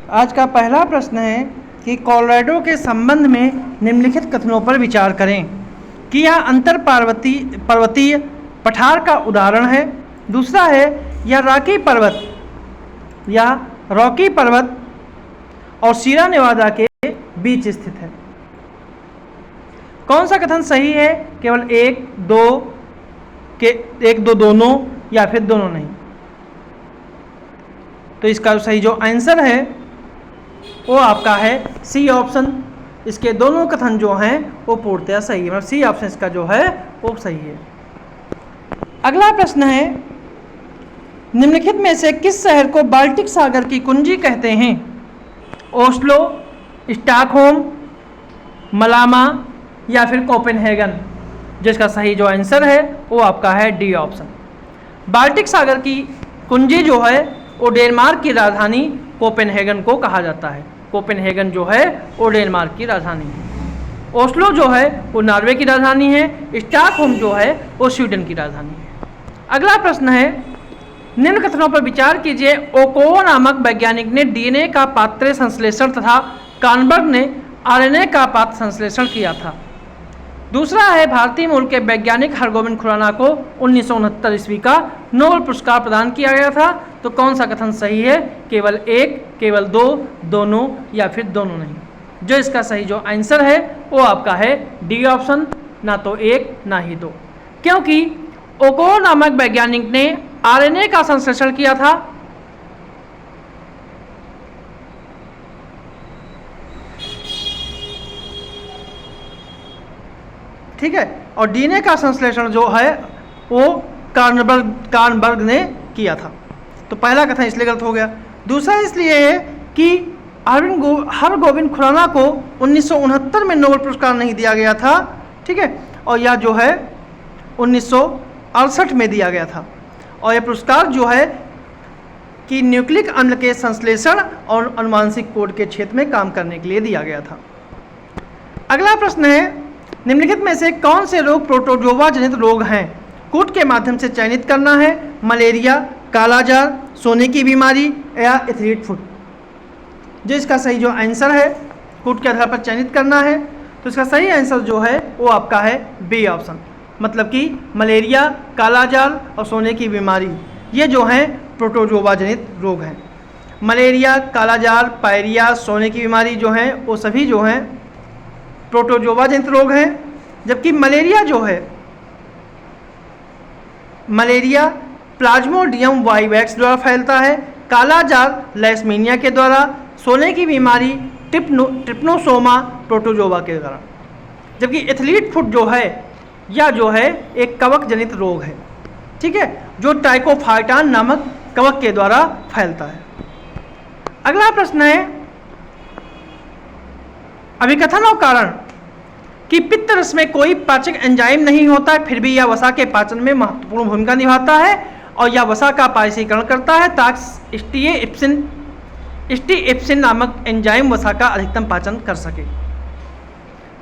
आज का पहला प्रश्न है कि कोलोराडो के संबंध में निम्नलिखित कथनों पर विचार करें कि यह अंतर पर्वतीय पठार का उदाहरण है। दूसरा है यह रॉकी पर्वत और सीरा नेवादा के बीच स्थित है। कौन सा कथन सही है? केवल एक दो दोनों या फिर दोनों नहीं। तो इसका सही जो आंसर है वो आपका है सी ऑप्शन। इसके दोनों कथन जो हैं वो पूर्णतया सही है, मतलब सी ऑप्शन इसका जो है वो सही है। अगला प्रश्न है, निम्नलिखित में से किस शहर को बाल्टिक सागर की कुंजी कहते हैं? ओस्लो, स्टॉकहोम, मलामा या फिर कोपेनहेगन। जिसका सही जो आंसर है वो आपका है डी ऑप्शन। बाल्टिक सागर की कुंजी जो है वो डेनमार्क की राजधानी कोपेनहेगन को कहा जाता है। कोपेनहेगन जो है वो डेनमार्क की राजधानी है। ओस्लो जो है वो नॉर्वे की राजधानी है। स्टॉकहोम जो है वो स्वीडन की राजधानी है। अगला प्रश्न है, निम्न कथनों पर विचार कीजिए। ओकोवा नामक वैज्ञानिक ने डीएनए का पात्रे संश्लेषण तथा कॉनबर्ग ने आरएनए का पात्र संश्लेषण किया था। दूसरा है, भारतीय मूल के वैज्ञानिक हरगोविंद खुराना को 1969 ईस्वी का नोबेल पुरस्कार प्रदान किया गया था। तो कौन सा कथन सही है? केवल एक, केवल दो, दोनों या फिर दोनों नहीं। जो इसका सही जो आंसर है वो आपका है डी ऑप्शन, ना तो एक ना ही दो। क्योंकि ओकोवा नामक वैज्ञानिक ने आरएनए का संश्लेषण किया था। ठीक है, और डीएनए का संश्लेषण जो है वो कॉनबर्ग ने किया था। तो पहला कथन इसलिए गलत हो गया। दूसरा इसलिए है कि हरगोविंद खुराना को 1969 में नोबेल पुरस्कार नहीं दिया गया था। ठीक है, और यह जो है 1968 में दिया गया था। और यह पुरस्कार जो है कि न्यूक्लिक अम्ल के संश्लेषण और अनुवांशिक कोड के क्षेत्र में काम करने के लिए दिया गया था। अगला प्रश्न है, निम्नलिखित में से कौन से रोग प्रोटोजोआ जनित रोग हैं? कूट के माध्यम से चयनित करना है। मलेरिया, कालाजार, सोने की बीमारी या एथलीट फुट। जो इसका सही जो आंसर है कूट के आधार पर चयनित करना है। तो इसका सही आंसर जो है वो आपका है बी ऑप्शन, मतलब कि मलेरिया, कालाजार और सोने की बीमारी ये जो हैं प्रोटोजोआ जनित रोग हैं। मलेरिया, कालाजार, पायरिया, सोने की बीमारी जो हैं वो सभी जो हैं प्रोटोजोआ जनित रोग हैं। जबकि मलेरिया जो है, मलेरिया प्लाज्मोडियम वाइवैक्स द्वारा फैलता है। कालाजार लैसमीनिया के द्वारा। सोने की बीमारी ट्रिप्नोसोमा प्रोटोजोआ के द्वारा। जबकि एथलीट फुट जो है या जो है एक कवक जनित रोग है। ठीक है, जो ट्राइकोफाइटान नामक कवक के द्वारा फैलता है। अगला प्रश्न है, अभिकथन और कारण कि पित्त रस में कोई पाचक एंजाइम नहीं होता है, फिर भी यह वसा के पाचन में महत्वपूर्ण भूमिका निभाता है और यह वसा का पारसीकरण करता है ताकि स्टीएप्सिन नामक एंजाइम वसा का अधिकतम पाचन कर सके।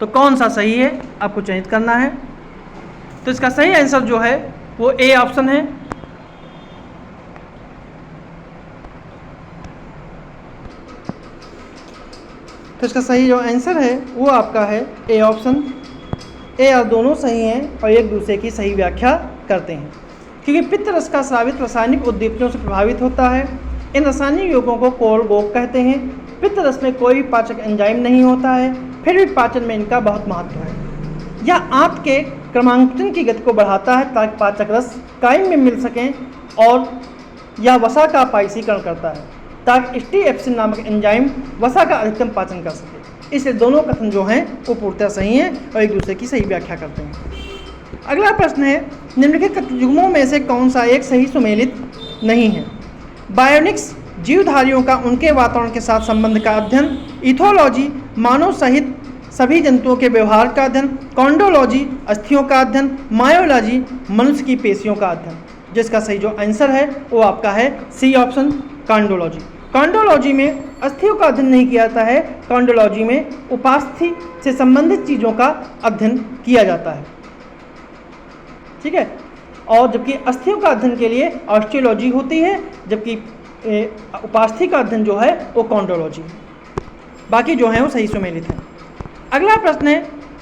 तो कौन सा सही है आपको चयनित करना है। तो इसका सही आंसर जो है वो ए ऑप्शन है। तो इसका सही जो आंसर है वो आपका है ए ऑप्शन। ए और दोनों सही हैं और एक दूसरे की सही व्याख्या करते हैं। क्योंकि पित्त रस का स्रावित रासायनिक उद्दीपनों से प्रभावित होता है। इन रासायनिक यौगों को कोलगोक कहते हैं। पित्त रस में कोई पाचक एंजाइम नहीं होता है, फिर भी पाचन में इनका बहुत महत्व है। यह आंत के क्रमांकन की गति को बढ़ाता है ताकि पाचक रस कायम में मिल सकें और यह वसा का पारसीकरण करता है ताकि स्टीएप्सिन नामक एंजाइम वसा का अधिकतम पाचन कर सके। इसलिए दोनों कथन जो हैं वो पूर्णतः सही हैं और एक दूसरे की सही व्याख्या करते हैं। अगला प्रश्न है, निम्नलिखित युग्मों में से कौन सा एक सही सुमेलित नहीं है? बायोनिक्स जीवधारियों का उनके वातावरण के साथ संबंध का अध्ययन। इथोलॉजी मानव सहित सभी जंतुओं के व्यवहार का अध्ययन। कॉन्डोलॉजी अस्थियों का अध्ययन। मायोलॉजी मनुष्य की पेशियों का अध्ययन। जिसका सही जो आंसर है वो आपका है सी ऑप्शन, कॉन्डोलॉजी। कॉन्डोलॉजी में अस्थियों का अध्ययन नहीं किया जाता है। कॉन्डोलॉजी में उपास्थि से संबंधित चीज़ों का अध्ययन किया जाता है। ठीक है, और जबकि अस्थियों का अध्ययन के लिए ऑस्टियोलॉजी होती है, जबकि उपास्थि का अध्ययन जो है वो कॉन्ड्रोलॉजी। बाकी जो है वो सही सुमेलित है। अगला प्रश्न है,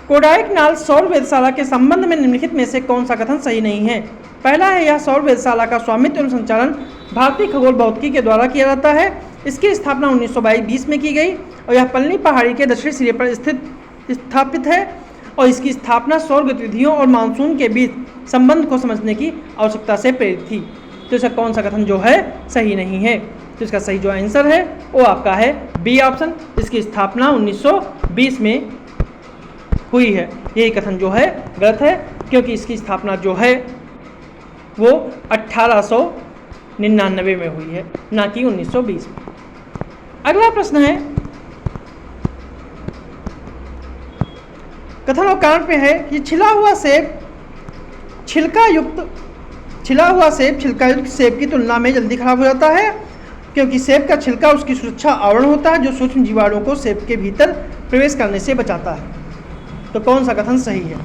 कोडाइकनाल सौर वेधशाला के संबंध में निम्नलिखित में से कौन सा कथन सही नहीं है। पहला है, यह सौर वेधशाला का स्वामित्व एवं संचालन भारतीय खगोल भौतिकी के द्वारा किया जाता है। इसकी स्थापना 1922 में की गई और यह पलनी पहाड़ी के दक्षिणी सिरे पर स्थापित है और इसकी स्थापना सौर गतिविधियों और मानसून के बीच संबंध को समझने की आवश्यकता से प्रेरित थी। तो इसका कौन सा कथन जो है सही नहीं है। तो इसका सही जो आंसर है वो आपका है बी ऑप्शन, इसकी स्थापना 1920 में हुई है। यही कथन जो है गलत है, क्योंकि इसकी स्थापना जो है वो 1899 में हुई है, ना कि 1920 में। अगला प्रश्न है, कथन और कारण पे है कि छिला हुआ सेब छिलका युक्त सेब की तुलना में जल्दी खराब हो जाता है, क्योंकि सेब का छिलका उसकी सुरक्षा आवरण होता है जो सूक्ष्म जीवाणुओं को सेब के भीतर प्रवेश करने से बचाता है। तो कौन सा कथन सही है।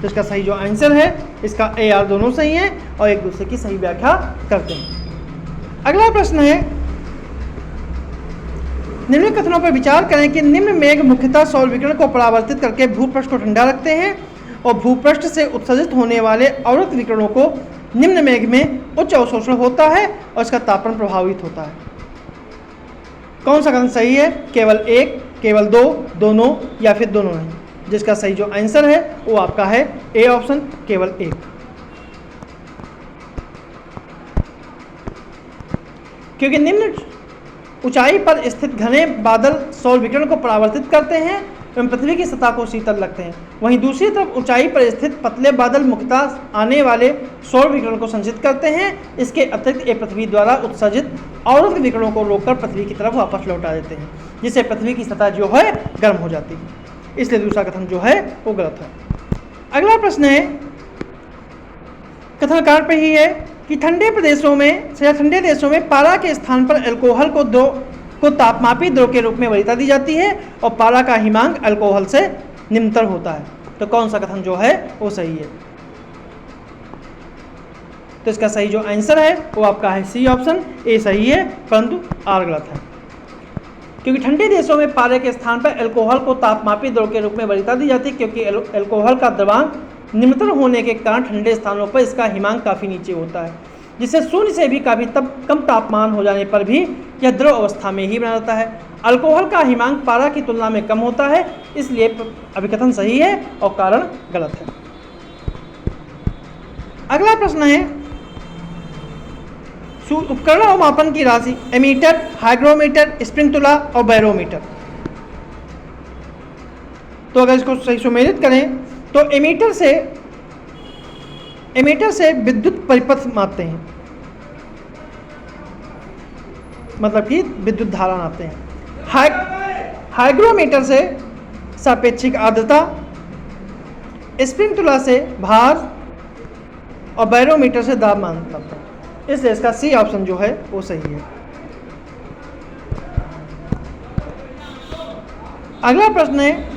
तो इसका सही जो आंसर है, इसका ए आर दोनों सही हैं और एक दूसरे की सही व्याख्या करते हैं। अगला प्रश्न है, निम्न कथनों पर विचार करें कि निम्न मेघ मुख्यतः सौर विकिरण को परावर्तित करके भूपृष्ठ को ठंडा रखते हैं और भूपृष्ठ से उत्सर्जित होने वाले अवरक्त विकिरणों को निम्न मेघ में उच्च अवशोषण होता है और इसका तापमान प्रभावित होता है। कौन सा कथन सही है। केवल एक, केवल दो, दोनों या फिर दोनों नहीं। जिसका सही जो आंसर है वो आपका है ए ऑप्शन, केवल एक। क्योंकि निम्न ऊंचाई पर स्थित घने बादल सौर विकिरण को परावर्तित करते हैं एवं पृथ्वी की सतह को शीतल रखते हैं। वहीं दूसरी तरफ ऊंचाई पर स्थित पतले बादल मुख्यतः आने वाले सौर विकिरण को संचित करते हैं। इसके अतिरिक्त ये पृथ्वी द्वारा उत्सर्जित अवरक्त विकिरणों को रोककर पृथ्वी की तरफ वापस लौटा देते हैं, जिससे पृथ्वी की सतह जो है गर्म हो जाती है। इसलिए दूसरा कथन जो है वो गलत है। अगला प्रश्न है, कथन कारण पे ही है कि ठंडे प्रदेशों में या ठंडे देशों में पारा के स्थान पर अल्कोहल को तापमापी द्रव के रूप में वरीयता दी जाती है और पारा का हिमांक अल्कोहल से निम्नतर होता है। तो कौन सा कथन जो है वो सही है। तो इसका सही जो आंसर है वो आपका है सी ऑप्शन, ए सही है परंतु आर गलत है। क्योंकि ठंडे देशों में पारे के स्थान पर अल्कोहल को तापमापी द्रव के रूप में वरीयता दी जाती है, क्योंकि अल्कोहल का द्रवांक निम्नतर होने के कारण ठंडे स्थानों पर इसका हिमांक काफ़ी नीचे होता है, जिससे शून्य से भी काफ़ी कम तापमान हो जाने पर भी यह द्रव अवस्था में ही बना रहता है। अल्कोहल का हिमांक पारा की तुलना में कम होता है, इसलिए अभिकथन सही है और कारण गलत है। अगला प्रश्न है, उपकरण और मापन की राशि एमीटर, हाइग्रोमीटर, स्प्रिंग तुला और बैरोमीटर। तो अगर इसको सही सुमेलित करें तो एमीटर से विद्युत परिपथ मापते हैं, मतलब कि विद्युत धारा नापते हैं। हाइग्रोमीटर से सापेक्षिक आर्द्रता, स्प्रिंग तुला से भार और बैरोमीटर से दाब मापते हैं। इसलिए इसका सी ऑप्शन जो है वो सही है। अगला प्रश्न है,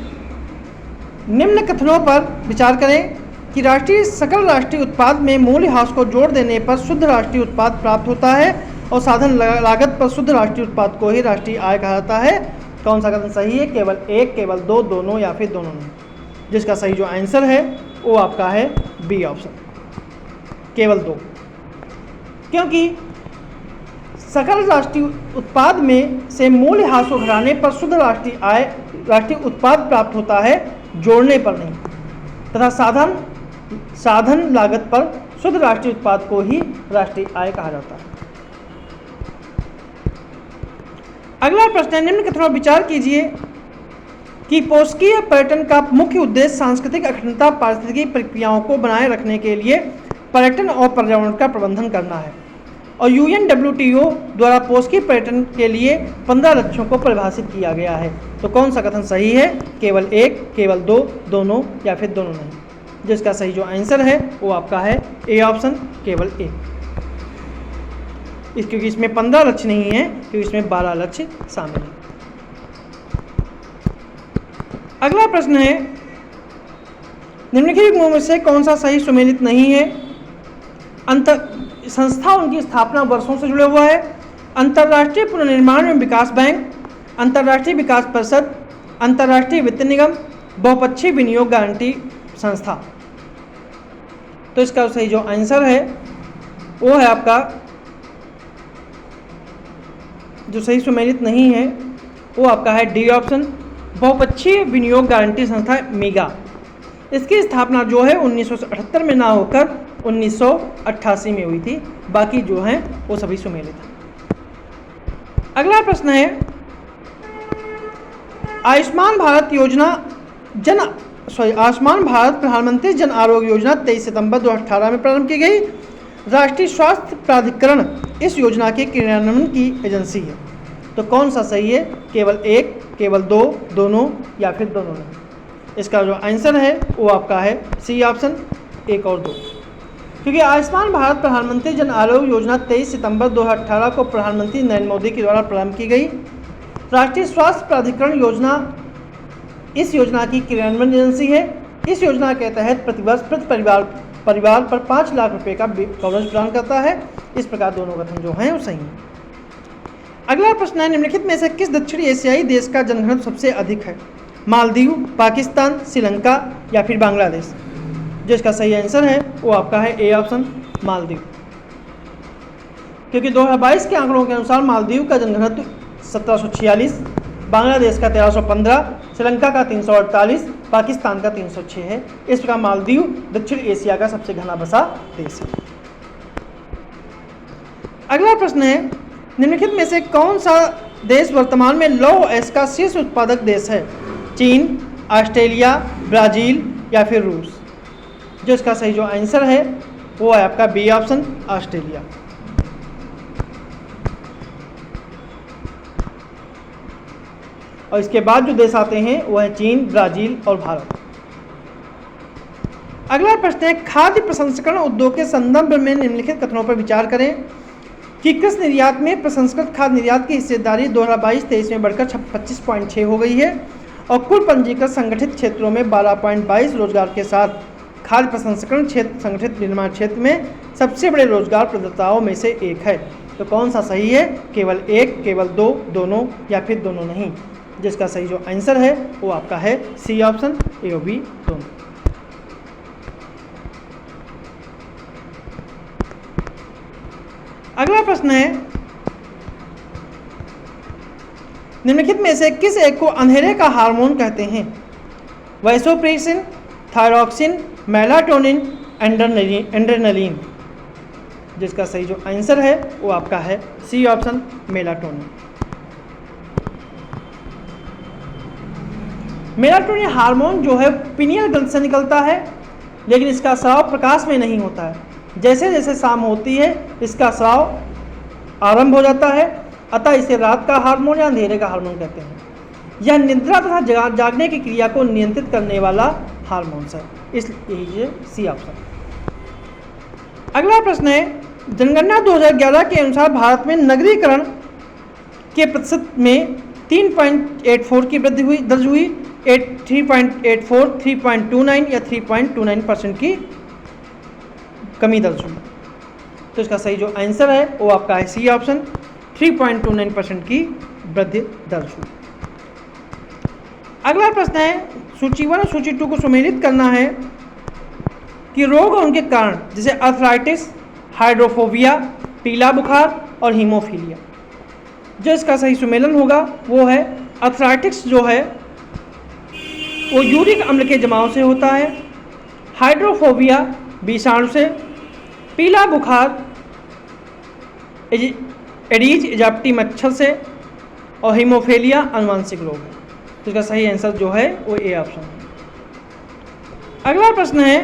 निम्न कथनों पर विचार करें कि सकल राष्ट्रीय उत्पाद में मूल्यह्रास को जोड़ देने पर शुद्ध राष्ट्रीय उत्पाद प्राप्त होता है और साधन लागत पर शुद्ध राष्ट्रीय उत्पाद को ही राष्ट्रीय आय कहा जाता है। कौन सा कथन सही है। केवल एक, केवल दो, दोनों या फिर दोनों नहीं। जिसका सही जो आंसर है वो आपका है बी ऑप्शन, केवल दो। क्योंकि सकल राष्ट्रीय उत्पाद में से मूल्यह्रास को घटाने पर शुद्ध राष्ट्रीय उत्पाद प्राप्त होता है, जोड़ने पर नहीं, तथा साधन लागत पर शुद्ध राष्ट्रीय उत्पाद को ही राष्ट्रीय आय कहा जाता है। अगला प्रश्न है, निम्न कथनों पर विचार कीजिए कि पोषकीय पर्यटन का मुख्य उद्देश्य सांस्कृतिक अखंडता, पारिस्थितिकी प्रक्रियाओं को बनाए रखने के लिए पर्यटन और पर्यावरण का प्रबंधन करना है और UNWTO द्वारा पोषकीय पर्यटन के लिए 15 लक्ष्यों को परिभाषित किया गया है। तो कौन सा कथन सही है। केवल एक, केवल दो, दोनों या फिर दोनों नहीं। जिसका सही जो आंसर है वो आपका है ए ऑप्शन, केवल एक। क्योंकि इसमें 15 लक्ष्य नहीं है, क्योंकि इसमें 12 लक्ष्य शामिल हैं। अगला प्रश्न है, निम्नलिखित में से कौन सा सही सुमेलित नहीं है। संस्था उनकी स्थापना वर्षों से जुड़े हुआ है, अंतर्राष्ट्रीय पुनर्निर्माण एवं विकास बैंक, अंतर्राष्ट्रीय विकास परिषद, अंतर्राष्ट्रीय वित्त निगम, बहुपक्षीय विनियोग गारंटी संस्था। तो इसका सही जो आंसर है वो है आपका, जो सही सुमेलित नहीं है वो आपका है डी ऑप्शन, बहुपक्षीय विनियोग गारंटी संस्था मेगा। इसकी स्थापना जो है 1978 में ना होकर 1988 में हुई थी, बाकी जो हैं वो सभी सुमेलित हैं। अगला प्रश्न है, आयुष्मान भारत प्रधानमंत्री जन आरोग्य योजना 23 सितंबर 2018 में प्रारंभ की गई। राष्ट्रीय स्वास्थ्य प्राधिकरण इस योजना के क्रियान्वयन की एजेंसी है। तो कौन सा सही है, केवल एक, केवल दो, दोनों या फिर दोनों नहीं? इसका जो आंसर है वो आपका है सी ऑप्शन, एक और दो। क्योंकि आयुष्मान भारत प्रधानमंत्री जन आरोग्य योजना 23 सितंबर 2018 को प्रधानमंत्री नरेंद्र मोदी के द्वारा प्रारंभ की गई। राष्ट्रीय स्वास्थ्य प्राधिकरण योजना इस योजना की क्रियान्वयन एजेंसी है। इस योजना के तहत प्रतिवर्ष प्रति परिवार पर 5 लाख रुपए का कवरेज प्रदान करता है। इस प्रकार दोनों कथन जो हैं वो सही हैं। अगला प्रश्न है, निम्नलिखित में से किस दक्षिणी एशियाई देश का जनघनत्व सबसे अधिक है? मालदीव, पाकिस्तान, श्रीलंका या फिर बांग्लादेश? जो इसका सही आंसर है वो आपका है ए ऑप्शन, मालदीव। क्योंकि 2022 के आंकड़ों के अनुसार मालदीव का जनघनत्व 1746, बांग्लादेश का 1315, श्रीलंका का 348, पाकिस्तान का 306 है। इस प्रकार मालदीव दक्षिण एशिया का सबसे घना बसा देश है। अगला प्रश्न है, निम्नलिखित में से कौन सा देश वर्तमान में लौह अयस्क का शीर्ष उत्पादक देश है? चीन, ऑस्ट्रेलिया, ब्राजील या फिर रूस? जो इसका सही जो आंसर है वो है आपका बी ऑप्शन, ऑस्ट्रेलिया। और इसके बाद जो देश आते हैं वो है चीन, ब्राजील और भारत। अगला प्रश्न है, खाद्य प्रसंस्करण उद्योग के संदर्भ में निम्नलिखित कथनों पर विचार करें कि कृषि निर्यात में प्रसंस्कृत खाद्य निर्यात की हिस्सेदारी 2022-23 में बढ़कर 25.6 हो गई है और कुल पंजीकृत संगठित क्षेत्रों में 12.22 रोजगार के साथ खाद्य प्रसंस्करण क्षेत्र संगठित निर्माण क्षेत्र में सबसे बड़े रोजगार प्रदाताओं में से एक है। तो कौन सा सही है, केवल एक, केवल दो, दोनों या फिर दोनों नहीं? जिसका सही जो आंसर है वो आपका है सी ऑप्शन, ए और बी दोनों। अगला प्रश्न है, निम्नलिखित में से किस एक को अंधेरे का हार्मोन कहते हैं? Vasopressin, thyroxine, melatonin, adrenaline? जिसका सही जो आंसर है वो आपका है C option, melatonin. Melatonin hormone जो है पिनियल ग्रंथि से निकलता है, लेकिन इसका स्राव प्रकाश में नहीं होता है। जैसे जैसे शाम होती है इसका स्राव आरंभ हो जाता है, अतः इसे रात का हार्मोन या अंधेरे का हार्मोन कहते हैं। यह निद्रा तथा जागने की क्रिया को नियंत्रित करने वाला हार्मोन है, इसलिए सी ऑप्शन। अगला प्रश्न है, जनगणना 2011 के अनुसार भारत में नगरीकरण के प्रतिशत में 3.84 की वृद्धि दर्ज हुई। 3.84, 3.29 या 3.29% की कमी दर्ज हुई। तो इसका सही जो आंसर है वो आपका है सी ऑप्शन, 3.29% की वृद्धि दर्ज हुई। अगला प्रश्न है, सूची 1 और सूची 2 को सुमेलित करना है कि रोग और उनके कारण जैसे अर्थराइटिस, हाइड्रोफोबिया, पीला बुखार और हीमोफीलिया। जो इसका सही सुमेलन होगा वो है अर्थराइटिस, जो है वो यूरिक अम्ल के जमाव से होता है। हाइड्रोफोबिया विषाणु से, पीला बुखार एडीज इजिप्टी मच्छर से और हीमोफीलिया आनुवंशिक रोग है। तो इसका सही आंसर जो है वो ए ऑप्शन है। अगला प्रश्न है,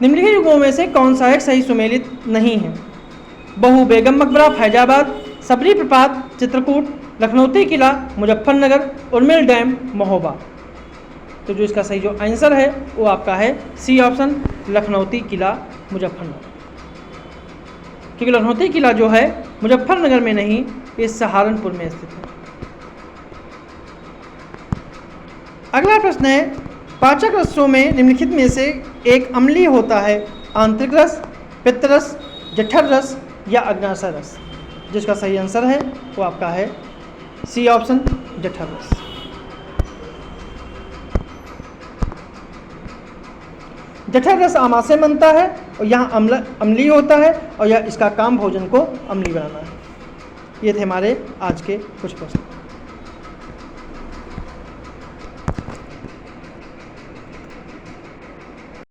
निम्नलिखित युगों में से कौन सा एक सही सुमेलित नहीं है? बहु बेगम मकबरा फैजाबाद, सबरी प्रपात चित्रकूट, लखनौती किला मुजफ्फरनगर, उर्मिल डैम महोबा। तो जो इसका सही जो आंसर है वो आपका है सी ऑप्शन, लखनौती किला मुजफ्फरनगर। क्योंकि लखनौती किला जो है मुजफ्फरनगर में नहीं, ये सहारनपुर में स्थित है। अगला प्रश्न है, पाचक रसों में निम्नलिखित में से एक अम्लीय होता है? आंतरिक रस, पित्त रस, जठर रस या अग्नाशय रस? जिसका सही आंसर है वो आपका है सी ऑप्शन, जठर रस। जठर रस आमाशय में बनता है और यहाँ अम्लीय होता है और यह इसका काम भोजन को अम्लीय बनाना है। ये थे हमारे आज के कुछ प्रश्न।